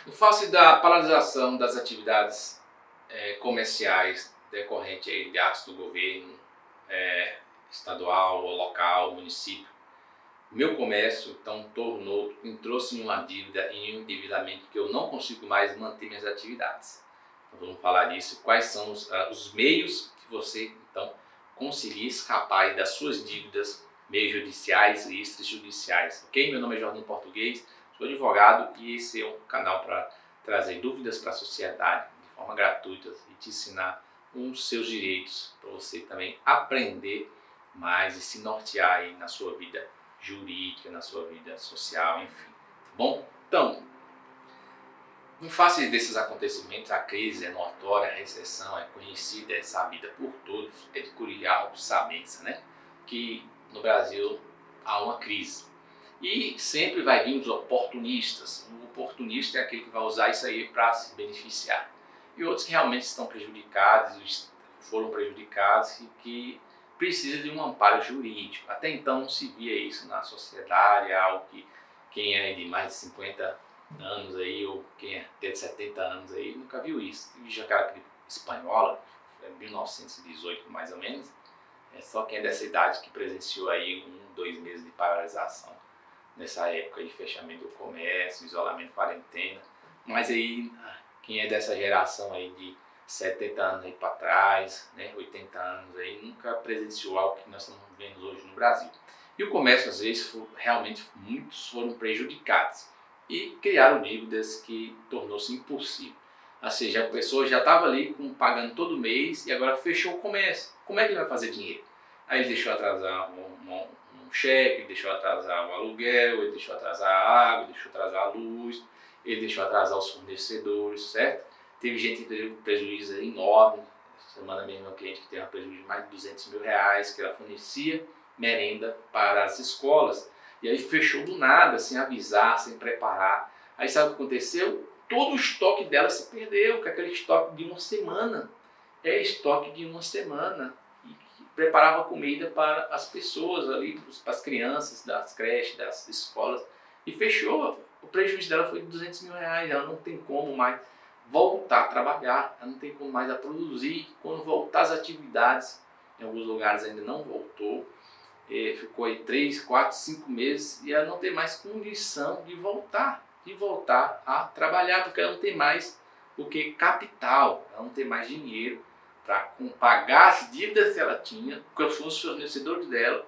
Em face da paralisação das atividades comerciais decorrente aí de atos do governo estadual ou local, município, meu comércio então entrou-se em uma dívida e em um endividamento que eu não consigo mais manter minhas atividades. Então, vamos falar disso, quais são os meios que você então conseguir escapar das suas dívidas, meios judiciais e extrajudiciais, ok? Meu nome é Jordão Português, sou advogado e esse é um canal para trazer dúvidas para a sociedade de forma gratuita e te ensinar os seus direitos para você também aprender mais e se nortear aí na sua vida jurídica, na sua vida social, enfim. Tá bom? Então, em face desses acontecimentos, a crise é notória, a recessão é conhecida, é sabida por todos, é de curial saber-se, né? Que no Brasil há uma crise. E sempre vai vir os oportunistas. O oportunista é aquele que vai usar isso aí para se beneficiar. E outros que realmente estão prejudicados, foram prejudicados e que precisam de um amparo jurídico. Até então não se via isso na sociedade, algo que quem é de mais de 50 anos aí, ou quem é de 70 anos aí, nunca viu isso. Já aquela gripe espanhola, 1918 mais ou menos, é só quem é dessa idade que presenciou aí 2 meses de paralisação nessa época de fechamento do comércio, isolamento, quarentena. Mas aí, quem é dessa geração aí de 70 anos aí para trás, né, 80 anos aí, nunca presenciou algo que nós estamos vendo hoje no Brasil. E o comércio, às vezes, realmente muitos foram prejudicados e criaram dívidas que tornou-se impossível. Ou seja, a pessoa já estava ali pagando todo mês e agora fechou o comércio. Como é que ele vai fazer dinheiro? Aí ele deixou atrasar um cheque, ele deixou atrasar o aluguel, ele deixou atrasar a água, ele deixou atrasar a luz, ele deixou atrasar os fornecedores, certo? Teve gente que teve um prejuízo enorme. Essa semana mesmo, um cliente que teve um prejuízo de mais de R$ 200.000, que ela fornecia merenda para as escolas. E aí fechou do nada, sem avisar, sem preparar. Aí sabe o que aconteceu? Todo o estoque dela se perdeu, que é aquele estoque de uma semana. É estoque de uma semana. E preparava comida para as pessoas ali, para as crianças das creches, das escolas. E fechou. O prejuízo dela foi de R$ 200.000. Ela não tem como mais voltar a trabalhar, ela não tem como mais a produzir. Quando voltar às atividades, em alguns lugares ainda não voltou, ficou aí 3, 4, 5 meses e ela não tem mais condição de voltar a trabalhar, porque ela não tem mais o que capital, ela não tem mais dinheiro para pagar as dívidas que ela tinha com os fornecedores dela,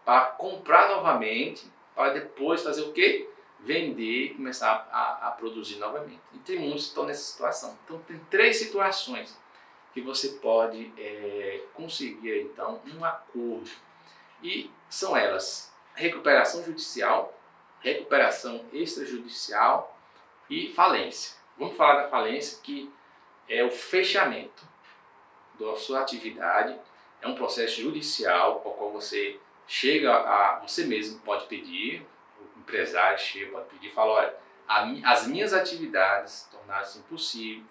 para comprar novamente, para depois fazer o quê? Vender e começar a produzir novamente. E tem muitos que estão nessa situação. Então tem 3 situações que você pode conseguir então um acordo. E são elas: recuperação judicial, recuperação extrajudicial e falência. Vamos falar da falência, que é o fechamento da sua atividade, é um processo judicial ao qual você você mesmo pode pedir, o empresário chega, pode pedir, fala, olha, as minhas atividades tornaram-se impossível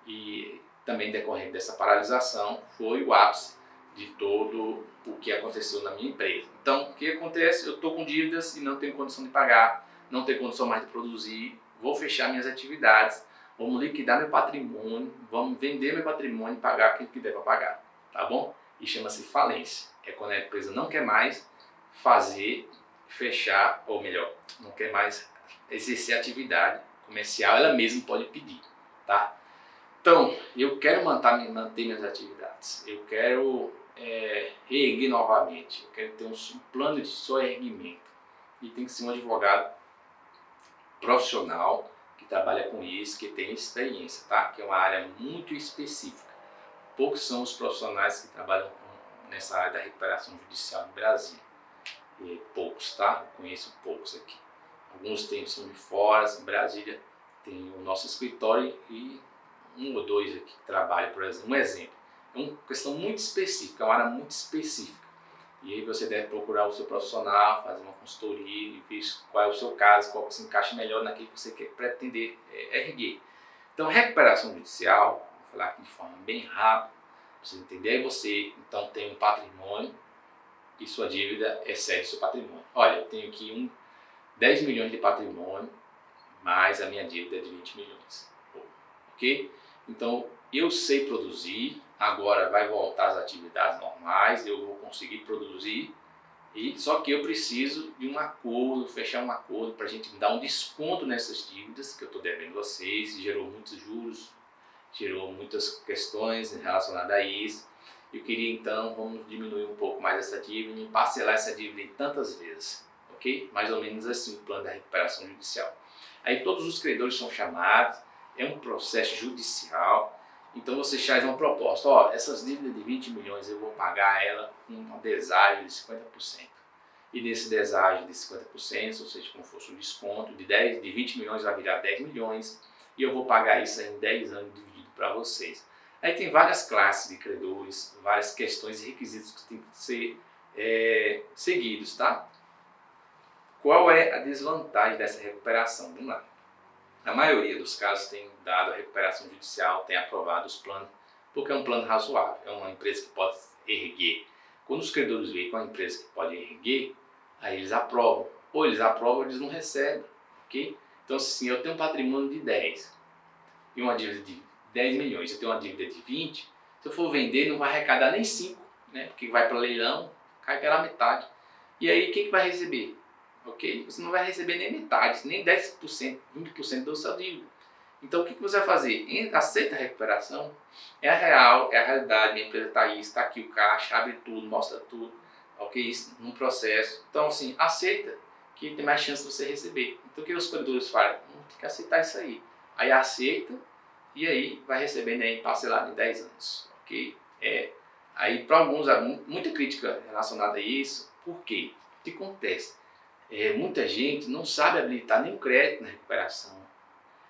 e também decorrente dessa paralisação foi o ápice de todo o que aconteceu na minha empresa. Então, o que acontece? Eu estou com dívidas e não tenho condição de pagar, não tenho condição mais de produzir, vou fechar minhas atividades, vamos liquidar meu patrimônio, vamos vender meu patrimônio e pagar aquilo que der para pagar, tá bom? E chama-se falência, é quando a empresa não quer mais fazer, fechar, ou melhor, não quer mais exercer atividade comercial, ela mesma pode pedir, tá? Então, eu quero manter minhas atividades, eu quero reerguer novamente, eu quero ter um plano de soerguimento. E tem que ser um advogado profissional que trabalha com isso, que tem experiência, tá? Que é uma área muito específica. Poucos são os profissionais que trabalham nessa área da recuperação judicial no Brasil. Poucos, tá? Eu conheço poucos aqui. Alguns são de fora, em Brasília tem o nosso escritório e 1 ou 2 aqui que trabalham, por exemplo. Um exemplo. É uma questão muito específica, é uma área muito específica. E aí você deve procurar o seu profissional, fazer uma consultoria e ver qual é o seu caso, qual que se encaixa melhor naquilo que você quer pretender erguer. Então, recuperação judicial, vou falar aqui de forma bem rápida, para você entender. Aí você, então, tem um patrimônio e sua dívida excede seu patrimônio. Olha, eu tenho aqui 10 milhões de patrimônio, mais a minha dívida de 20 milhões. Ok? Então, eu sei produzir, agora vai voltar às atividades normais, eu vou conseguir produzir, só que eu preciso de um acordo, fechar um acordo para a gente dar um desconto nessas dívidas que eu estou devendo a vocês, gerou muitos juros, gerou muitas questões relacionadas a isso. Eu queria então, vamos diminuir um pouco mais essa dívida e parcelar essa dívida em tantas vezes, ok? Mais ou menos assim o plano da recuperação judicial. Aí todos os credores são chamados, é um processo judicial, então você faz uma proposta, ó, essas dívidas de 20 milhões eu vou pagar ela com um deságio de 50%. E nesse deságio de 50%, ou seja, como fosse um desconto, de 20 milhões vai virar 10 milhões, e eu vou pagar isso em 10 anos dividido para vocês. Aí tem várias classes de credores, várias questões e requisitos que têm que ser seguidos, tá? Qual é a desvantagem dessa recuperação? Vamos lá. A maioria dos casos tem dado a recuperação judicial, tem aprovado os planos, porque é um plano razoável, é uma empresa que pode erguer. Quando os credores veem com a empresa que pode erguer, aí eles aprovam. Ou eles aprovam ou eles não recebem, ok? Então, assim, eu tenho um patrimônio de 10 e uma dívida de 10 milhões, eu tenho uma dívida de 20, se eu for vender não vai arrecadar nem 5, né? Porque vai para leilão, cai pela metade. E aí, quem que vai receber? Ok? Você não vai receber nem metade, nem 10%, 20% da sua dívida. Então, o que você vai fazer? Aceita a recuperação, é a real, é a realidade, minha empresa está aí, está aqui o caixa, abre tudo, mostra tudo, ok? Isso num processo. Então, assim, aceita que tem mais chance de você receber. Então, o que os credores falam? Tem que aceitar isso aí. Aí aceita e aí vai recebendo aí parcelado em 10 anos, ok? Aí, para alguns, há muita crítica relacionada a isso. Por quê? O que acontece? Muita gente não sabe habilitar nem o crédito na recuperação.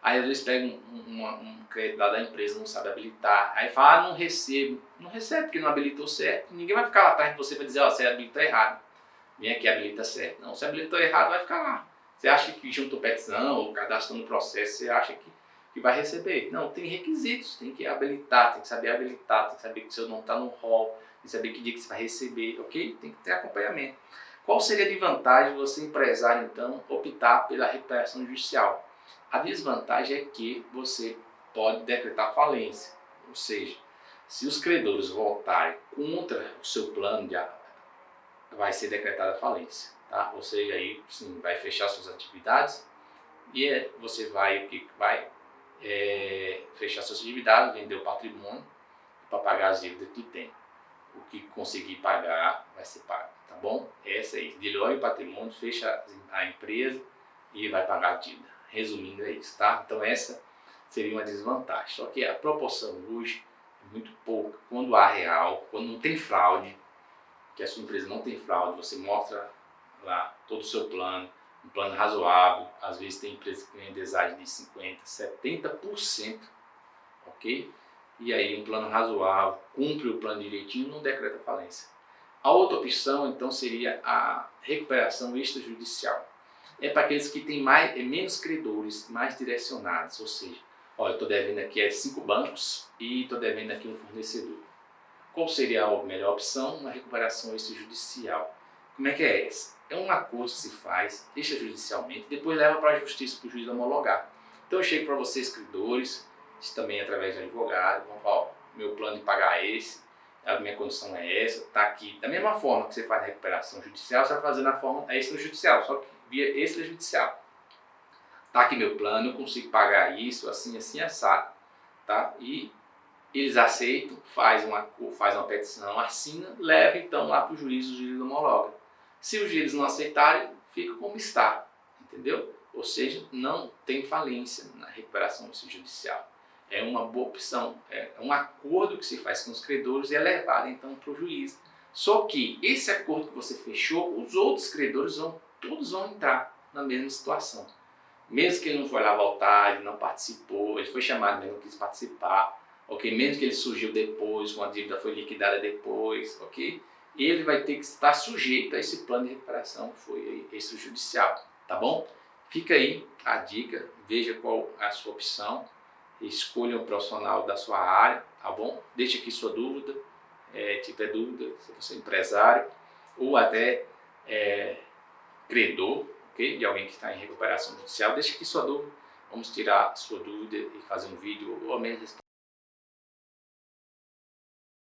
Aí às vezes pega um crédito lá da empresa, não sabe habilitar. Aí fala, não recebo. Não recebe porque não habilitou certo. Ninguém vai ficar lá atrás de você para dizer, ó, você habilitou errado. Vem aqui, habilita certo. Não, se habilitou errado, vai ficar lá. Você acha que juntou petição ou cadastrou no processo, você acha que vai receber. Não, tem requisitos, tem que habilitar, tem que saber habilitar, tem que saber que o seu nome está no rol, tem que saber que dia que você vai receber, ok? Tem que ter acompanhamento. Qual seria a vantagem de você, empresário, então, optar pela recuperação judicial? A desvantagem é que você pode decretar falência, ou seja, se os credores votarem contra o seu plano, vai ser decretada falência, tá? Ou seja, aí sim, vai fechar suas atividades e você vai fechar suas atividades, vender o patrimônio para pagar as dívidas que tem. O que conseguir pagar vai ser pago, tá bom? Essa aí, dilui o patrimônio, fecha a empresa e vai pagar a dívida. Resumindo, é isso, tá? Então essa seria uma desvantagem. Só que a proporção hoje é muito pouca. Quando há real, quando não tem fraude, que a sua empresa não tem fraude, você mostra lá todo o seu plano, um plano razoável. Às vezes tem empresas que ganham deságio de 50%, 70%, ok? E aí um plano razoável, cumpre o plano direitinho, não decreta falência. A outra opção, então, seria a recuperação extrajudicial. É para aqueles que têm menos credores, mais direcionados, ou seja, olha, eu estou devendo aqui 5 bancos e estou devendo aqui um fornecedor. Qual seria a melhor opção? Uma recuperação extrajudicial. Como é que é essa? É um acordo que se faz extrajudicialmente, depois leva para a justiça, para o juiz homologar. Então eu chego para vocês, credores, isso também através de advogado, vão falar, ó, meu plano de pagar é esse, a minha condição é essa, está aqui. Da mesma forma que você faz a recuperação judicial, você vai fazer na forma extrajudicial, só que via extrajudicial. Está aqui meu plano, eu consigo pagar isso, assim, assim, assado. Tá? E eles aceitam, faz uma petição, assina, leva então lá para o juiz homologa. Se os juízes não aceitarem, fica como está, entendeu? Ou seja, não tem falência na recuperação judicial. É uma boa opção, é um acordo que se faz com os credores e é levado então para o juiz. Só que esse acordo que você fechou, os outros credores todos vão entrar na mesma situação. Mesmo que ele não foi lá votar, ele não participou, ele foi chamado, mas não quis participar, ok? Mesmo que ele surgiu depois, com a dívida foi liquidada depois, ok? Ele vai ter que estar sujeito a esse plano de recuperação que foi extrajudicial, tá bom? Fica aí a dica, veja qual é a sua opção, escolha um profissional da sua área, tá bom? Deixe aqui sua dúvida, tiver dúvida, se você é empresário ou até credor, okay? De alguém que está em recuperação judicial, deixe aqui sua dúvida, Vamos tirar sua dúvida e fazer um vídeo ou ao menos